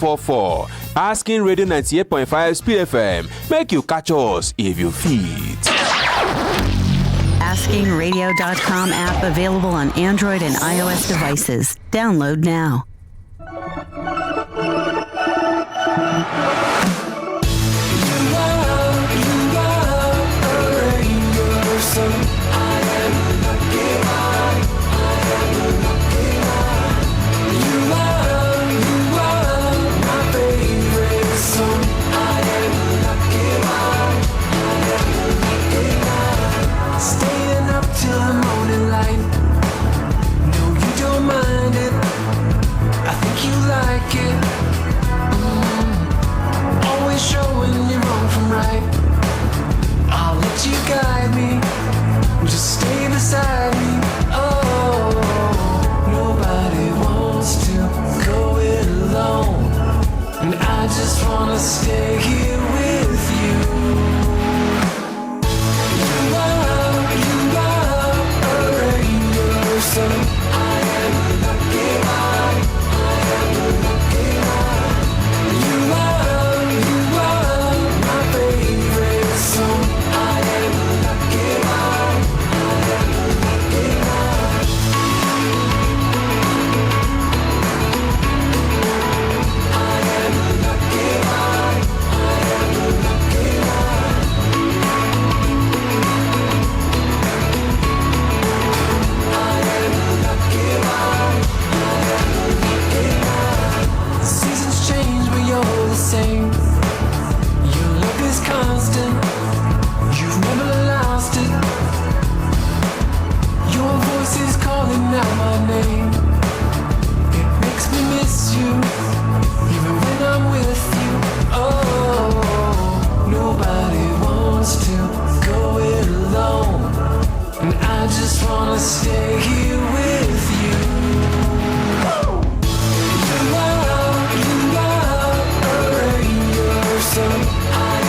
44. Asking Radio 98.5 Speed FM. Make you catch us if you fit. AskingRadio.com app available on Android and iOS devices. Download now. Stay here with you. You are a rainbow, so I am a lucky one. I am a lucky one. You are my favorite song. I am a lucky one. I am a lucky one. I am a lucky one. Same. Your love is constant. You've never lost it. Your voice is calling out my name. It makes me miss you, even when I'm with you. Oh, nobody wants to go it alone, and I just wanna stay here with you. So I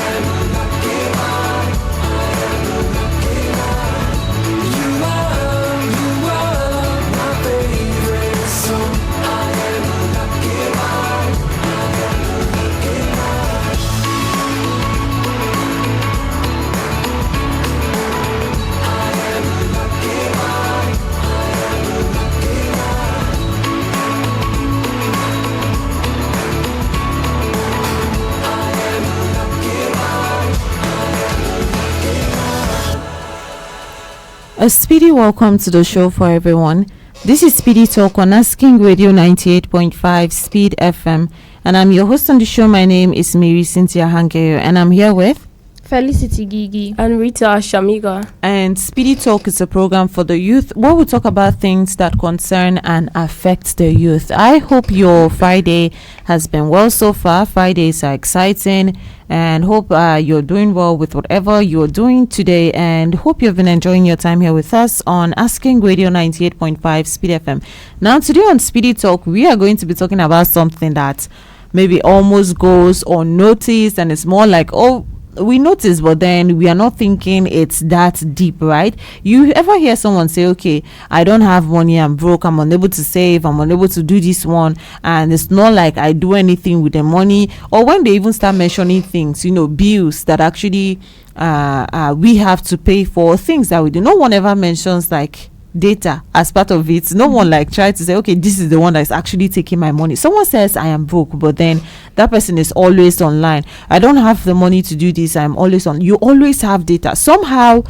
am a lucky one. I am a lucky one. You are my favorite song. I am a lucky one. I am a lucky one. I am a lucky one. I am a lucky A speedy welcome to the show for everyone. This is Speedy Talk on Asking Radio 98.5 Speed FM, and I'm your host on the show. My name is Marysyntia Hangeior, and I'm here with Felicity Girgir and Rita Shamiga. And Speedy Talk is a program for the youth where we talk about things that concern and affect the youth. I hope your Friday has been well so far. Fridays are exciting, and hope you're doing well with whatever you're doing today, and hope you've been enjoying your time here with us on Asking Radio 98.5 Speed FM. Now today on Speedy Talk, we are going to be talking about something that maybe almost goes unnoticed, and it's more like, oh, we notice, but then we are not thinking it's that deep, right? You ever hear someone say, okay, I don't have money, I'm broke, I'm unable to save, I'm unable to do this one, and it's not like I do anything with the money? Or when they even start mentioning things, bills that actually we have to pay for, things that we do. No one ever mentions like data as part of it. No one like try to say, okay, this is the one that's actually taking my money. Someone says I am broke, but then that person is always online. I don't have the money to do this, I'm always on. You always have data. Somehow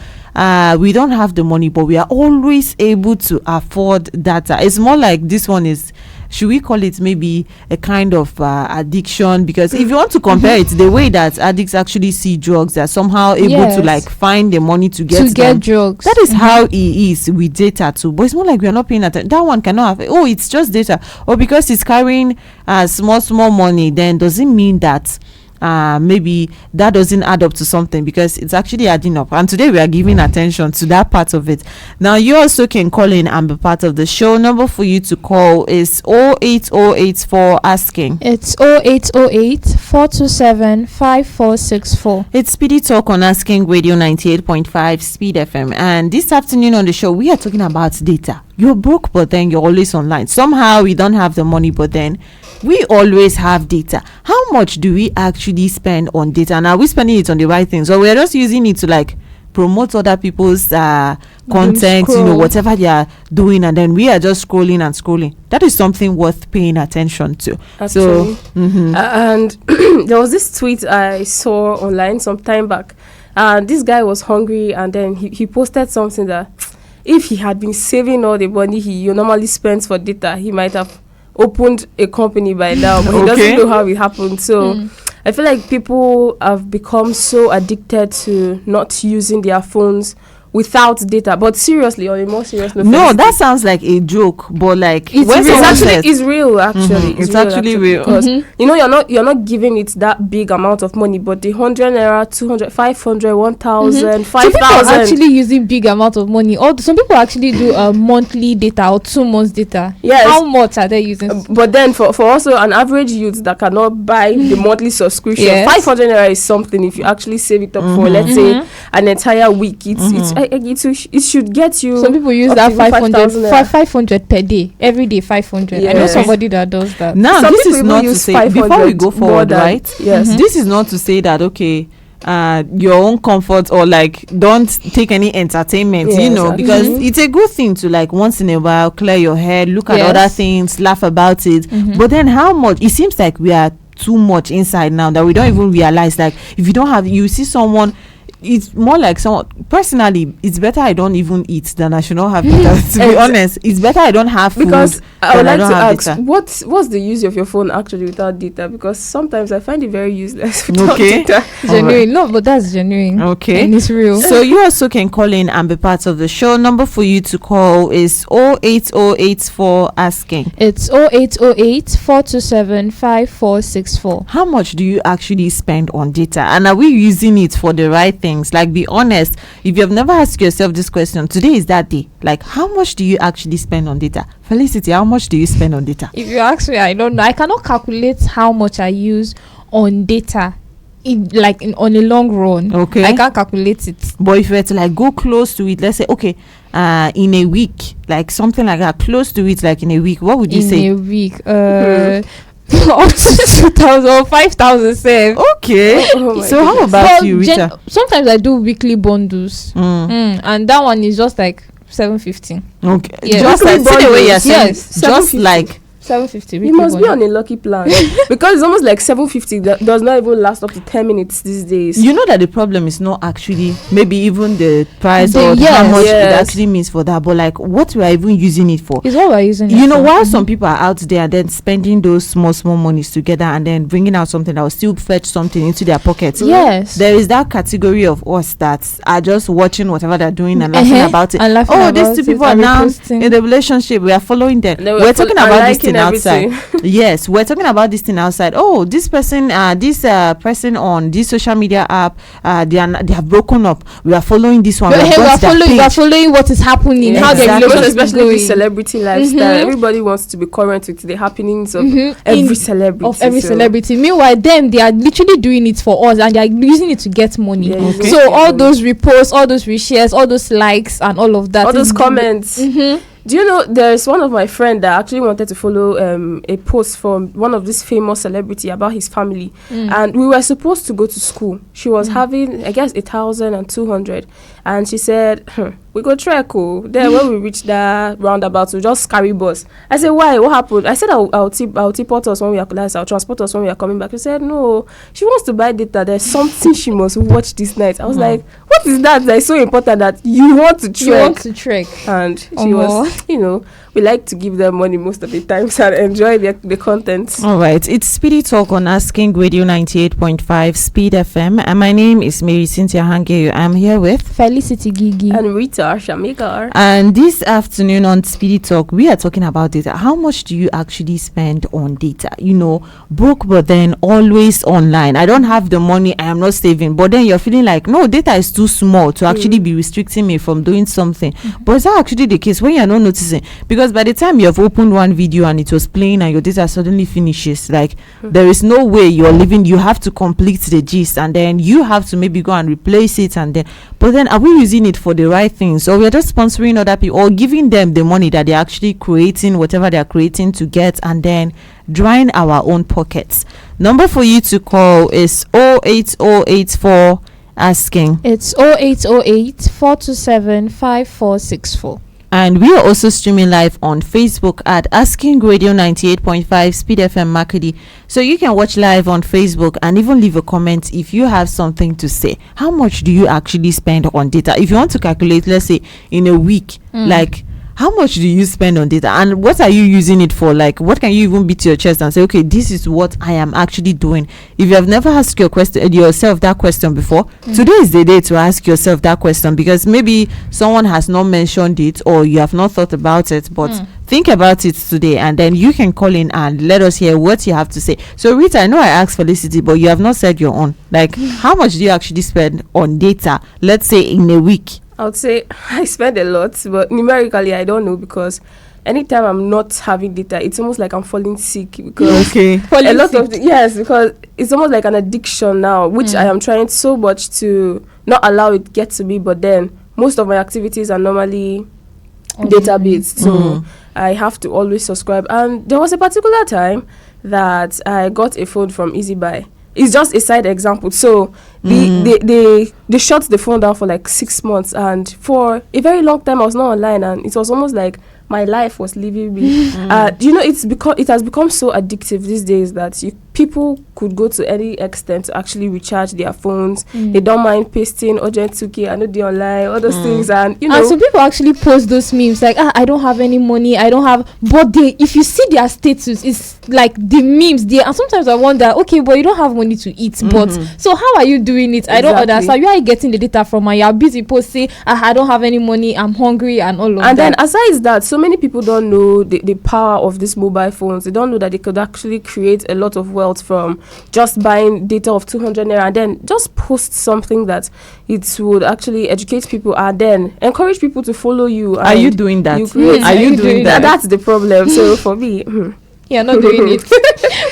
we don't have the money, but we are always able to afford data. It's more like this one is, should we call it maybe a kind of addiction? Because if you want to compare it, the way that addicts actually see drugs, they're somehow able to like find the money to get drugs. That is how it is with data too. But it's more like we are not paying attention. That one cannot have, oh, it's just data. Or because it's carrying small money, then doesn't mean that maybe that doesn't add up to something, because it's actually adding up. And today we are giving attention to that part of it. Now you also can call in and be part of the show. Number for you to call is 08084 asking. It's 0808 427 5464. It's Speedy Talk on Asking Radio 98.5 Speed FM, and this afternoon on the show we are talking about data. You're broke, but then you're always online. Somehow we don't have the money, but then we always have data. How much do we actually spend on data? And are we spending it on the right things, or we're just using it to like promote other people's content, whatever they are doing, and then we are just scrolling and scrolling? That is something worth paying attention to. Actually. So mhm. And there was this tweet I saw online some time back. This guy was hungry, and then he posted something that if he had been saving all the money he normally spends for data, he might have opened a company by now, but he doesn't know how it happened. So I feel like people have become so addicted to not using their phones without data. But seriously, on a more serious note, No, that sounds like a joke, but like it's when real. someone Actually, says- it's real. Actually, It's actually real. because you're not giving it that big amount of money, but the 100 naira, 200, 500, 1,000, Some people are 5,000. actually using big amount of money. Or some people actually do a monthly data or 2 months data. Yes. How much are they using? But then for also an average youth that cannot buy the monthly subscription, Yes. 500 naira is something. If you actually save it up for, let's say, an entire week, it should get you. Some people use up that to even 500 naira. 500 per day, every day 500. I know Yes. somebody that does that. Now, Some this people is even not to use say, before we 500 go more forward, than- right? Yes. This is not to say that, okay, your own comfort or like don't take any entertainment, Yes, because it's a good thing to like once in a while clear your head, look at Yes. other things, laugh about it. But then how much? It seems like we are too much inside now that we don't even realize. Like if you don't have, you see someone. It's more like someone. Personally, it's better I don't even eat than I should not have data. To be honest, it's better I don't have food Because I would than like don't to have ask, data. what's the use of your phone actually without data? Because sometimes I find it very useless without Okay. data. Genuine. No, but that's genuine. Okay. And it's real. So you also can call in and be part of the show. Number for you to call is 08084 asking. It's 0808 427 5464. How much do you actually spend on data? And are we using it for the right things? Like, be honest. If you have never asked yourself this question, today is that day. Like, how much do you actually spend on data? Felicity, how much do you spend on data? If you ask me, I don't know. I cannot calculate how much I use on data on a long run. Okay. I can't calculate it. But if you were to like go close to it, let's say, okay, in a week, like something like that, close to it, like in a week, what would you In say? a week. Up to 2,000 or 5,000 save. Okay. Oh my So how goodness. about But you, Rita? sometimes I do weekly bundles. And that one is just like 750. Okay. Yeah. Just like, see the way you're saying, Yes, just 750. like 750. You must be on a lucky plan because it's almost like 750 that does not even last up to 10 minutes these days. you know that the problem is not actually maybe even the price or how Yes. much it Yes. actually means for that, but like what we are even using it for. It's what we're using. You it know, for. while some people are out there and then spending those small monies together and then bringing out something that will still fetch something into their pockets. Yes. There is that category of us that are just watching whatever they're doing and laughing about it. And laughing Oh, about these two it people are and now reposting. in the relationship. We are following them. And they We're talking and about this liking thing outside. everything. Yes, we're talking about this thing outside. Oh, this person on this social media app, they have broken up. We are following this one. But We hey, have got their we are page. following what is happening, how the Exactly. relationship is Especially going. with celebrity lifestyle, everybody wants to be current with the happenings of every celebrity. Of every so- celebrity. Meanwhile, they are literally doing it for us and they are using it to get money. Yeah, using it to So get all money. those reposts, all those reshares, all those likes, and all of that. all those is- comments. Do you know there's one of my friend that actually wanted to follow a post from one of this famous celebrity about his family, and we were supposed to go to school. She was having, I guess, 1,200, and she said, "We go trek. Then when we reach that roundabout, we just carry bus." I said, "Why? What happened?" I said, "I'll transport us when we are I'll transport us when we are coming back." She said, "No, she wants to buy data. There's something she must watch this night." I was like, "What is that is so important that you want to trek?" You want to trek. And she was, we like to give them money most of the times and enjoy the content. All right, it's Speedy Talk on Asking Radio 98.5 Speed FM, and my name is Marysyntia Hangeior. I'm here with, Felicity Girgir. And Rita Shamiga. and this afternoon on Speedy Talk, we are talking about data. How much do you actually spend on data? Broke, but then always online. I don't have the money, I am not saving, but then you're feeling like, no, data is too small to actually be restricting me from doing something. But is that actually the case when you're not noticing? Because by the time you have opened one video and it was playing and your data suddenly finishes, like there is no way you're living. You have to complete the gist and then you have to maybe go and replace it, and then but then are we using it for the right things, or we're just sponsoring other people or giving them the money that they're actually creating whatever they're creating to get, and then drying our own pockets. Number for you to call is 08084 asking. It's 0808 427 5464. And we are also streaming live on Facebook at Asking Radio 98.5 Speed FM Makudi. So you can watch live on Facebook and even leave a comment if you have something to say. How much do you actually spend on data? If you want to calculate, let's say in a week, like how much do you spend on data and what are you using it for? Like, what can you even beat your chest and say, okay, this is what I am actually doing? If you have never asked yourself that question before, today is the day to ask yourself that question, because maybe someone has not mentioned it or you have not thought about it, but think about it today, and then you can call in and let us hear what you have to say. So Rita, I know I asked Felicity, but you have not said your own. Like, how much do you actually spend on data, let's say in a week? I would say I spend a lot, but numerically I don't know, because anytime I'm not having data, it's almost like I'm falling sick, because a lot of yes, because it's almost like an addiction now, which I am trying so much to not allow it get to me. But then most of my activities are normally data based, so I have to always subscribe. And there was a particular time that I got a phone from EasyBuy. It's just a side example. So they shut the phone down for like 6 months, and for a very long time I was not online, and it was almost like my life was leaving me. It has become so addictive these days that people could go to any extent to actually recharge their phones. They don't mind pasting urgent 2K, I know the online, all those things, and And some people actually post those memes like, I don't have any money, I don't have, but if you see their status, it's like the memes there. And sometimes I wonder, okay, but you don't have money to eat, but so how are you doing it? I don't understand. Where are you getting the data from? And you're busy posting, I don't have any money, I'm hungry, and all of that. And then aside that, so many people don't know the power of these mobile phones. They don't know that they could actually create a lot of wealth from just buying data of 200 naira, and then just post something that it would actually educate people and then encourage people to follow you. Are you doing that? Are you doing that? That's the problem. So for me, you're not doing it.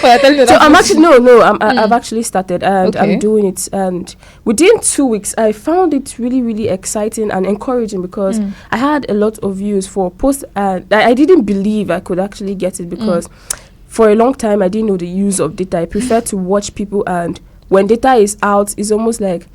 But so I'm actually I've actually started, and I'm doing it, and within 2 weeks I found it really, really exciting and encouraging, because I had a lot of views for posts, and I didn't believe I could actually get it, because for a long time I didn't know the use of data. I prefer to watch people, and when data is out, it's almost like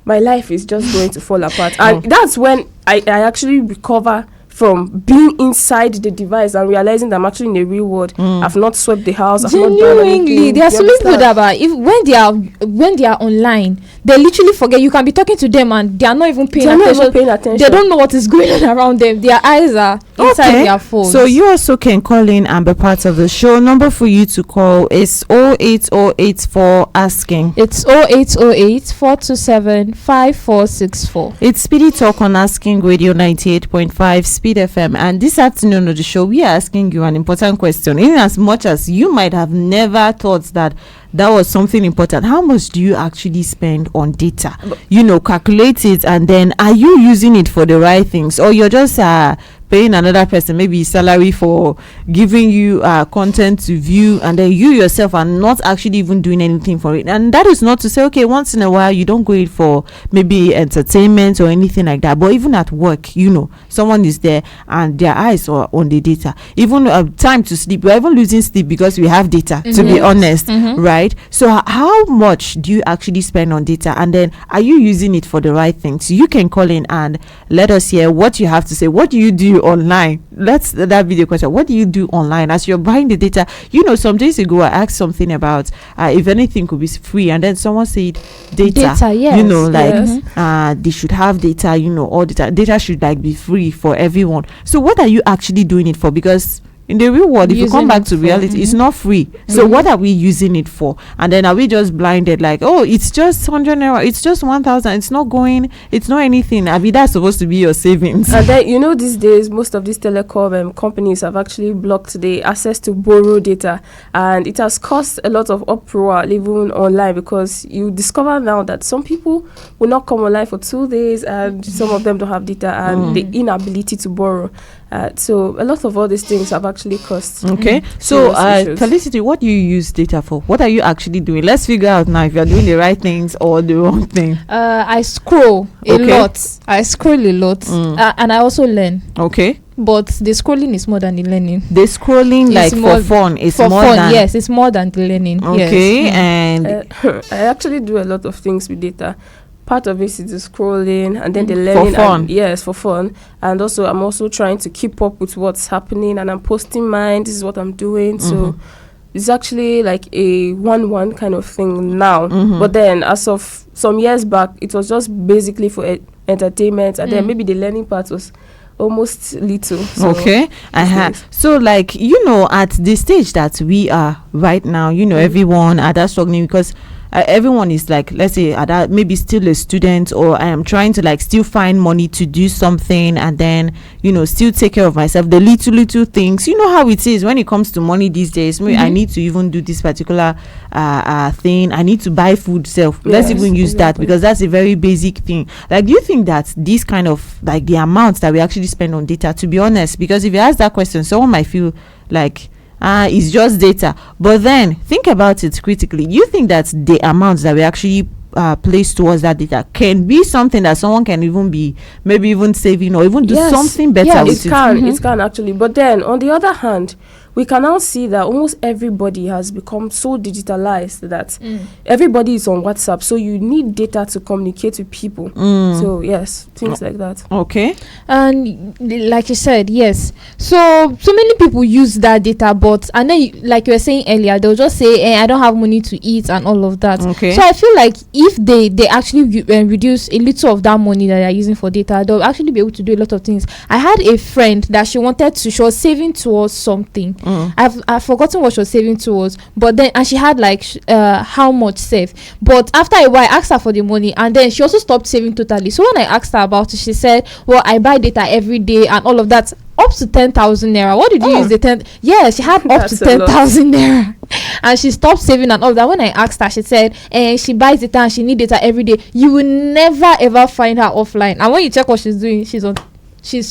my life is just going to fall apart. And that's when I actually recover from being inside the device and realizing that I'm actually in the real world. I've not swept the house. I've not done anything. There are some people that when they are online, they literally forget. You can be talking to them and they are not even paying attention. They don't know what is going on around them. Their eyes are inside their phones. So you also can call in and be part of the show. Number for you to call is 08084 asking. It's 0808 427 5464. It's Speedy Talk on Asking Radio 98.5 Speed FM, and this afternoon on the show we are asking you an important question. In as much as you might have never thought that was something important, how much do you actually spend on data? Calculate it, and then are you using it for the right things, or you're just paying another person maybe salary for giving you content to view, and then you yourself are not actually even doing anything for it? And that is not to say, okay, once in a while you don't go in for maybe entertainment or anything like that, but even at work, someone is there and their eyes are on the data. Even time to sleep, we're even losing sleep because we have data, to be honest, right? So how much do you actually spend on data, and then are you using it for the right things? You can call in and let us hear what you have to say. What do you do online? That video question. What do you do online as you're buying the data? Some days ago I asked something about if anything could be free, and then someone said data, yes. They should have data, all data should like be free for everyone. So what are you actually doing it for? Because in the real world, if you come back to reality, it's not free. So what are we using it for? And then are we just blinded like, oh, it's just 100 naira, it's just 1,000, it's not anything. I mean, that's supposed to be your savings. And then these days most of these telecom companies have actually blocked the access to borrow data, and it has caused a lot of uproar even online, because you discover now that some people will not come online for 2 days, and some of them don't have data, and the inability to borrow. So a lot of all these things have actually cost. Okay. So Felicity, what do you use data for? What are you actually doing? Let's figure out now if you're doing the right things or the wrong thing. I scroll a lot. I scroll a lot, and I also learn. Okay. but the scrolling is more than the learning. The scrolling, like, It's more for fun, is For more fun, than. yes, it's more than the learning. Okay, Yes. and I actually do a lot of things with data. Part of it is the scrolling, and then the For learning. fun. And, yes, for fun. And also, I'm also trying to keep up with what's happening, and I'm posting mine. This is what I'm doing. So it's actually like a one kind of thing now. But then, as of some years back, it was just basically for entertainment, and then maybe the learning part was almost little. So okay, nice. so, like, at the stage that we are right now, everyone are that struggling, because everyone is, like, let's say, maybe still a student, or I am trying to, like, still find money to do something, and then still take care of myself, the little things. You know how it is when it comes to money these days. Maybe I need to even do this particular thing. I need to buy food self. Let's Yes, even use that, exactly. because that's a very basic thing. Like, do you think that this kind of, like, the amounts that we actually spend on data, to be honest, because if you ask that question, someone might feel like it's just data, but then think about it critically. You think that the amounts that we actually place towards that data can be something that someone can even be maybe even saving, or even do Yes. something better Yes, with it it? can. It can actually. But then, on the other hand, we can now see that almost everybody has become so digitalized that everybody is on WhatsApp. So you need data to communicate with people. So yes, things like that. Okay. And like you said, yes, so many people use that data, but and then like you were saying earlier, they'll just say, I don't have money to eat and all of that. Okay. So I feel like if they actually reduce a little of that money that they're using for data, they'll actually be able to do a lot of things. I had a friend that she was saving towards something. I've forgotten what she was saving towards, but then, and she had like how much saved, but after a while I asked her for the money, and then she also stopped saving totally. So when I asked her about it, she said, well, I buy data every day and all of that, up to 10,000 naira. What did you use the 10? Yeah, she had up to That's a lot. 10,000 naira, and she stopped saving and all that. When I asked her, she said, she buys data and she need data every day. You will never ever find her offline, and when you check what she's doing, she's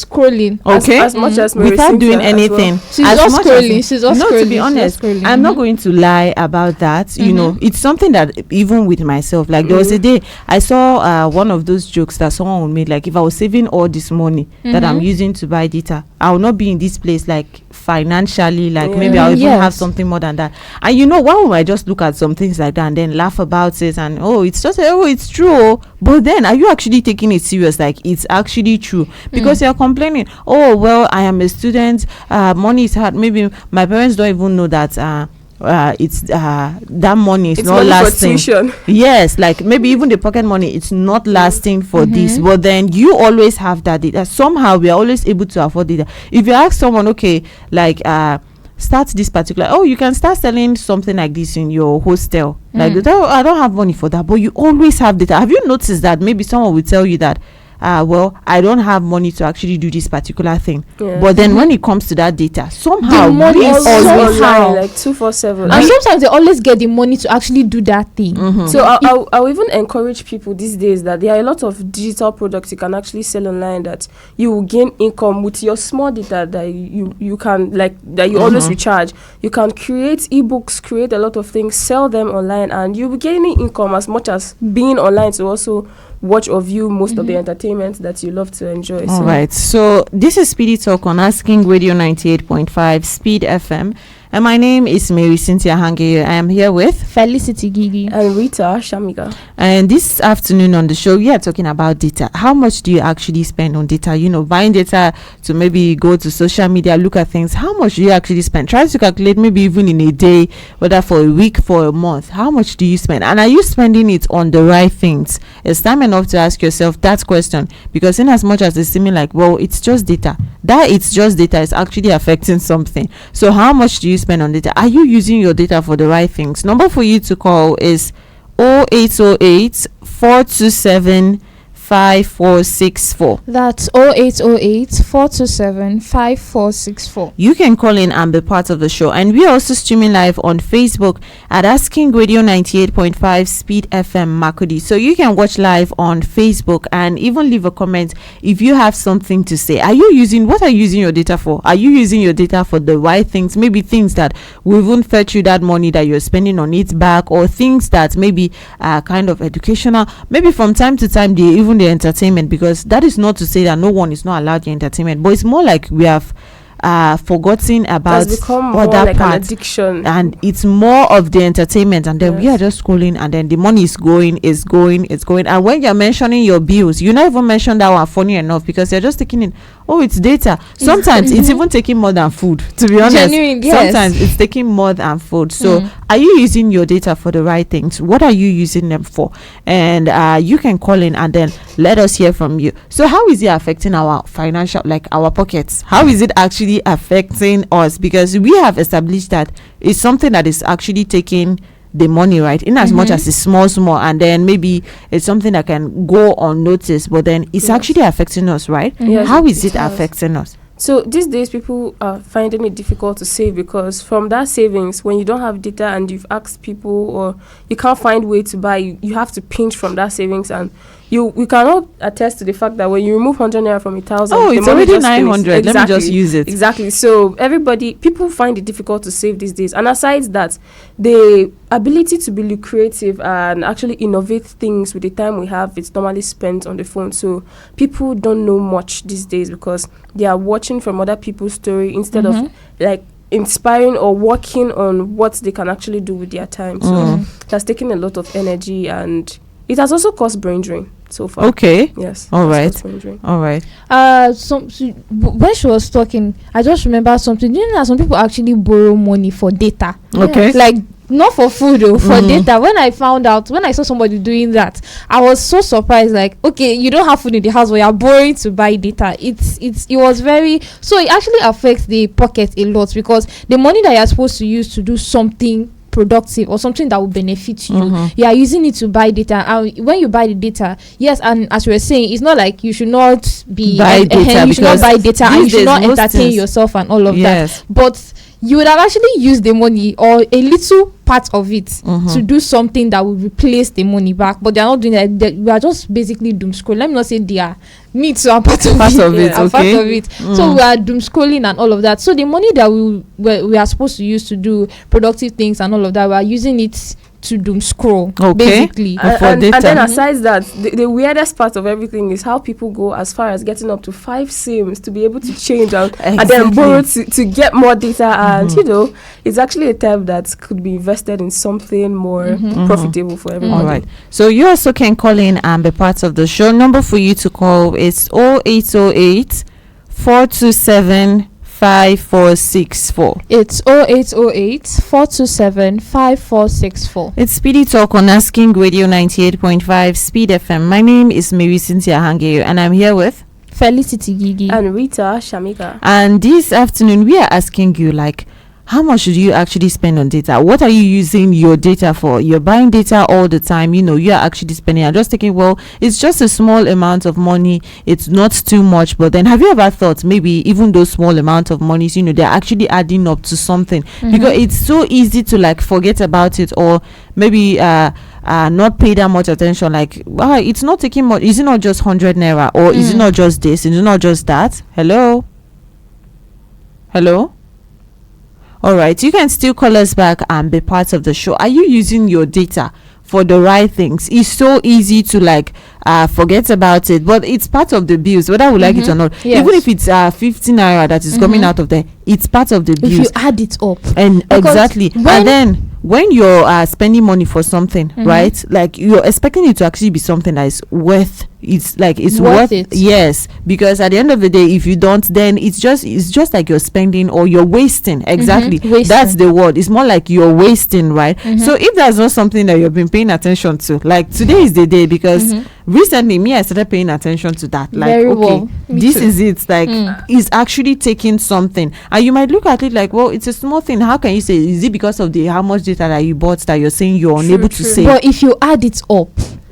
scrolling. Okay. As much as Without Marysyntia doing as anything. well. She's As just much as- scrolling. She's just no, scrolling. to be She's just honest, scrolling. I'm not going to lie about that. It's something that even with myself, like, there was a day I saw one of those jokes that someone would make, like, if I was saving all this money that I'm using to buy data, I will not be in this place, like, financially, like, maybe I'll even Yes. have something more than that. And why would I just look at some things like that and then laugh about it, and it's just, it's true, but then are you actually taking it serious, like it's actually true? Because you're complaining, oh well, I am a student, money is hard, maybe my parents don't even know that it's that money is It's not money for lasting. tuition. Yes, like maybe even the pocket money, it's not lasting for this, but then you always have that data. Somehow we are always able to afford it. If you ask someone, okay, like start this particular, you can start selling something like this in your hostel, like, I don't have money for that, but you always have data. Have you noticed that maybe someone will tell you that well, I don't have money to actually do this particular thing, Yeah. but then when it comes to that data, somehow The money we is always somehow- like 247. And sometimes they always get the money to actually do that thing. So I'll even encourage people these days that there are a lot of digital products you can actually sell online that you will gain income with your small data that you can, like, that you always recharge. You can create ebooks, create a lot of things, sell them online, and you'll be gaining income as much as being online to also watch or view most of the entertainment that you love to enjoy. All right, so this is Speedy Talk on Asking Radio 98.5 Speed FM, and my name is Marysyntia Hangeior. I am here with, Felicity Girgir. And Rita Shamiga. and this afternoon on the show we are talking about data. How much do you actually spend on data? Buying data to maybe go to social media, look at things. How much do you actually spend? Try to calculate, maybe even in a day, whether for a week, for a month. How much do you spend, and are you spending it on the right things? It's time enough to ask yourself that question, because in as much as it's seeming like, well, it's just data, that it's just data is actually affecting something. So how much do you spend on data? Are you using your data for the right things? Number for you to call is 0808 427 5464. That's 0808 427 5464. You can call in and be part of the show, and we are also streaming live on Facebook at Asking Radio 98.5 Speed FM Makudi. So you can watch live on Facebook and even leave a comment if you have something to say. What are you using your data for? Are you using your data for the right things? Maybe things that will even fetch you that money that you're spending on it back, or things that maybe are kind of educational. Maybe from time to time they even even the entertainment, because that is not to say that no one is not allowed the entertainment, but it's more like we have forgotten about It's become more other like an parts, addiction. and it's more of the entertainment, and then we Yes. are just scrolling, and then the money is going. And when you're mentioning your bills, you not even mention that one, funny enough, because you're just taking in, oh, it's data. Sometimes it's even taking more than food, to be honest. Genuine, yes. Sometimes it's taking more than food. So are you using your data for the right things? What are you using them for? And you can call in and then let us hear from you. So how is it affecting our financial, like our pockets? How is it actually affecting us? Because we have established that it's something that is actually taking the money, right, in as much as it's small, and then maybe it's something that can go unnoticed, but then it's actually affecting us, right? Yes, How is it it does. affecting us? So these days, people are finding it difficult to save, because from that savings, when you don't have data and you've asked people, or you can't find way to buy, you have to pinch from that savings, and we cannot attest to the fact that when you remove 100 naira from 1,000, Oh, the it's money already just stays. 900. Let me just use it. Exactly. So people find it difficult to save these days, and aside that, the ability to be lucrative and actually innovate things with the time we have, it's normally spent on the phone. So people don't know much these days, because they are watching from other people's story instead of like inspiring or working on what they can actually do with their time. So that's taking a lot of energy, and it has also caused brain drain so far. Okay. Yes. All it has right. caused brain drain. All right. When she was talking, I just remember something. You know that some people actually borrow money for data. Okay. Like, not for food though, for data. When I saw somebody doing that, I was so surprised. Like, okay, you don't have food in the house, but you're borrowing to buy data. It was very, so it actually affects the pocket a lot, because the money that you're supposed to use to do something productive or something that will benefit you are using it to buy data. And when you buy the data, yes, and as we were saying, it's not like you should not be Buy data, you should not because buy data, and you these should days not most entertain things- yourself and all of Yes. that, but you would have actually used the money or a little part of it to do something that will replace the money back, but they are not doing that. We are just basically doom scrolling. Let me not say they are, me too, I'm part of it. I'm part of it. So we are doom scrolling and all of that. So the money that we are supposed to use to do productive things and all of that, we are using it to doom scroll, basically. For And data. then aside that, the weirdest part of everything is how people go as far as getting up to 5 SIMs to be able to change and then borrow to get more data. And it's actually a time that could be invested in something more profitable for everybody. All right. So you also can call in and be part of the show. Number for you to call is 0808 427 5464. It's 0808 427 5464. It's Speedy Talk on Asking Radio 98.5 Speed FM. My name is Marysyntia Hangeior, and I'm here with Felicity Girgir. And Rita Shamiga. And this afternoon we are asking you, like, how much do you actually spend on data? What are you using your data for? You're buying data all the time, you are actually spending. I'm just thinking, well, it's just a small amount of money, it's not too much. But then have you ever thought maybe even those small amount of monies, they're actually adding up to something? Because it's so easy to like forget about it, or maybe not pay that much attention. Like, wow, it's not taking much. Is it not just 100 naira, or is it not just this? Is it not just that? Hello? All right, you can still call us back and be part of the show. Are you using your data for the right things? It's so easy to like forget about it, but it's part of the bills, whether we like it or not. Yes. Even if it's 50 naira that is coming out of there, it's part of the If bills. you add it up, And Because exactly, and then when you're spending money for something, right, like you're expecting it to actually be something that is worth it's worth it. Yes, because at the end of the day, if you don't, then it's just like you're spending or you're wasting. Exactly, Wasting. that's the word. It's more like you're wasting, right? So if that's not something that you've been paying attention to, like today is the day, because recently I started paying attention to that. Like, Very okay, well. Me this too. is it. Like, it's actually taking something, and you might look at it like, well, it's a small thing. How can you say, is it because of the how much data that you bought that you're saying you're unable to save? but if you add it up,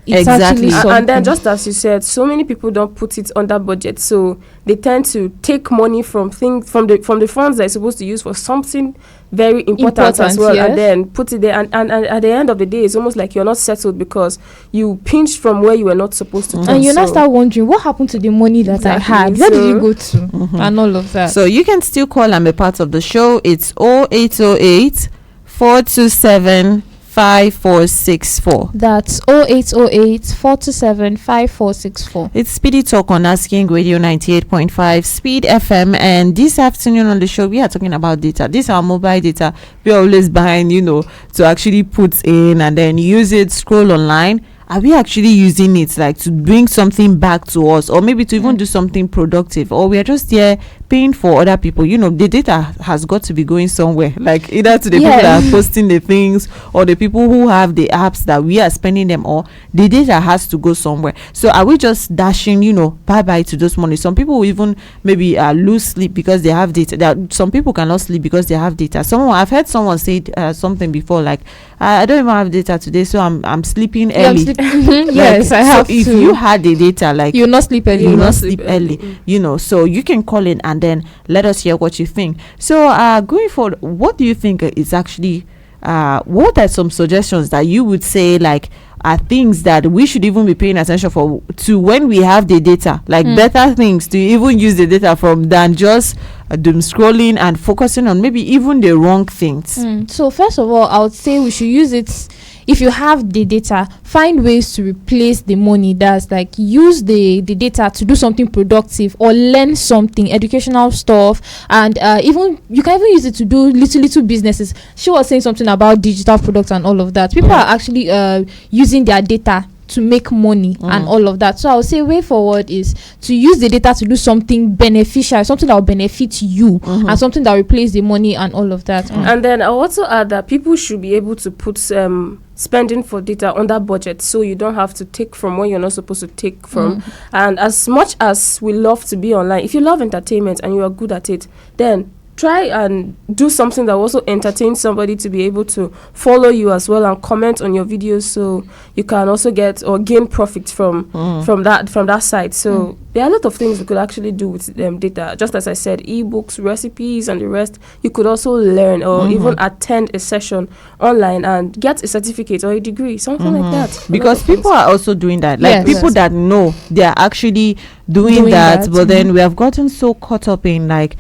it's Exactly. actually something. And then, just as you said, so many people don't put it under budget, so they tend to take money from things from the funds they're supposed to use for something very important as well, yes. and then put it there. And at the end of the day, it's almost like you're not settled because you pinched from where you were not supposed to. And you now So- start wondering what happened to the money that I Exactly. had. Where did So- you go to? And all of that. So you can still call and be part of the show. It's 0808 427 5464. That's 0808 427 5464. It's Speedy Talk on Asking Radio 98.5 Speed FM, and this afternoon on the show we are talking about data. This is our mobile data. We're always behind, to actually put in and then use it, scroll online. Are we actually using it like to bring something back to us, or maybe to even do something productive, or we are just there paying for other people? The data has got to be going somewhere, like either to the people that are posting the things, or the people who have the apps that we are spending them on. The data has to go somewhere. So are we just dashing bye to those money? Some people will even maybe lose sleep because they have data. Some people cannot sleep because they have data. I've heard someone say something before, like I don't even have data today, so I'm sleeping early. Yes, I have. So if you had the data, like you'll not sleep early. You'll not sleep early. So you can call in and then let us hear what you think. So going forward, what do you think is actually what are some suggestions that you would say like are things that we should even be paying attention to when we have the data, like better things to even use the data from than just doom scrolling and focusing on maybe even the wrong things? So first of all, I would say we should use it. If you have the data, find ways to replace the money. That's like use the data to do something productive or learn something, educational stuff, and even you can even use it to do little businesses. She was saying something about digital products and all of that. People are actually using their data to make money and all of that. So I would say way forward is to use the data to do something beneficial, something that will benefit you, and something that will replace the money and all of that. And then I'll also add that people should be able to put spending for data under budget, so you don't have to take from where you're not supposed to take from. And as much as we love to be online, if you love entertainment and you are good at it, then try and do something that also entertains somebody to be able to follow you as well and comment on your videos, so you can also get or gain profit from that side. So there are a lot of things we could actually do with data. Just as I said, ebooks, recipes, and the rest. You could also learn or even attend a session online and get a certificate or a degree, something like that. Because people are also doing that. Like people that know they are actually doing that. But then we have gotten so caught up in like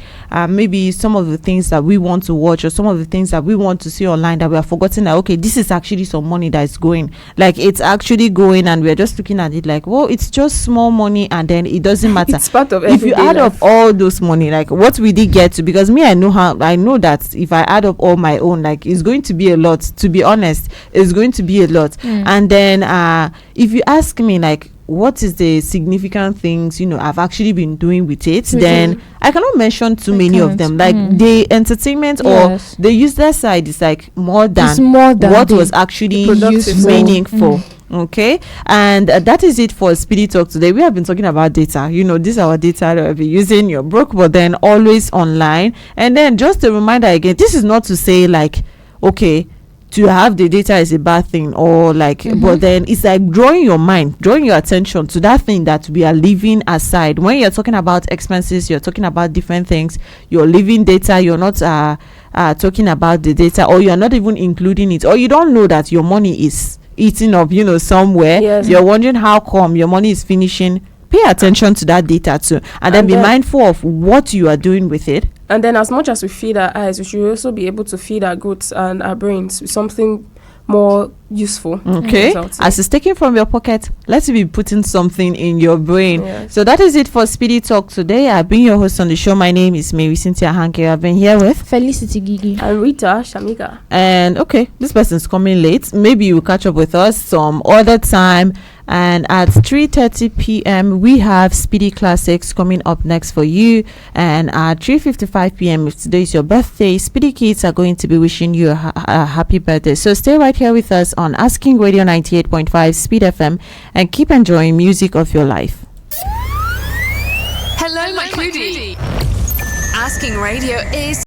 maybe some of the things that we want to watch or some of the things that we want to see online that we have forgotten that, okay, this is actually some money that is going. Like it's actually going, and we're just looking at it like, well, it's just small money, and then it doesn't matter. It's part of if you add life. up all those money, like what we did get to, because me, I know that if I add up all my own, like it's going to be a lot. To be honest, it's going to be a lot. And then if you ask me like what is the significant things I've actually been doing with it, then I cannot mention too many of them. Like the entertainment or the user side is like more than what was actually used meaningful. Okay, and that is it for Speedy Talk today. We have been talking about data. This is our data that we'll be using. You're broke, but then always online. And then just a reminder again, this is not to say like, okay, to have the data is a bad thing, or like but then it's like drawing your attention to that thing that we are leaving aside. When you're talking about expenses, you're talking about different things, you're leaving data, you're not talking about the data, or you're not even including it, or you don't know that your money is eating up somewhere. You're wondering how come your money is finishing. Pay attention to that data too, and then be mindful of what you are doing with it. And then as much as we feed our eyes, we should also be able to feed our guts and our brains with something more useful. Okay, as it's taken from your pocket, let's be putting something in your brain. So that is it for Speedy Talk today. I've been your host on the show. My name is Marysyntia Hangeior. I've been here with Felicity Girgir and Rita Shamiga. And okay, this person's coming late. Maybe you'll catch up with us some other time. And at 3:30 p.m. we have Speedy Classics coming up next for you. And at 3:55 p.m. if today is your birthday, Speedy Kids are going to be wishing you a happy birthday. So stay right here with us on Asking Radio 98.5 Speed FM and keep enjoying music of your life. Hello, my cutie. Asking Radio is